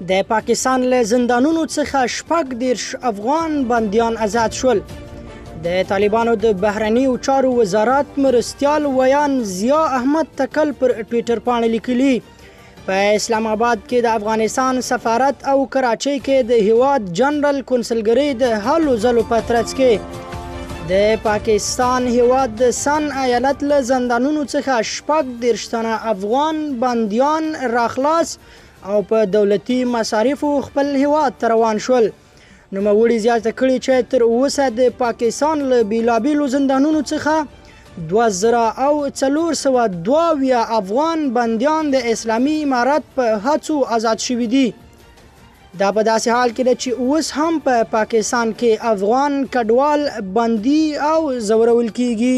د پاکستان له زندانونو څخه 18 افغان بندیان آزاد شول. د طالبانو د بهرنیو چارو وزارت مرستیال ویان ضیا احمد تکل پر ټویټر باندې لیکلي په اسلام آباد کې د افغانستان سفارت او کراچۍ کې د هیواد جنرال کونسلګرۍ د هلو ځلو په ترڅ کې د پاکستان هیواد د سن ایالت له زندانونو څخه 18 تنه افغان بندیان راخلاص او په دولتي مصارفو خپل هیواد ته روان شول. نوموړي زیاته کړې چې تر اوسه د پاکستان له بیلابیلو زندانونو څخه 2422 افغان بندیان د اسلامي امارت په هڅو آزاد شوي دي. دا په داسې حال کې ده چې اوس هم په پاکستان کې افغان کډوال بندي او ځورول کیږي.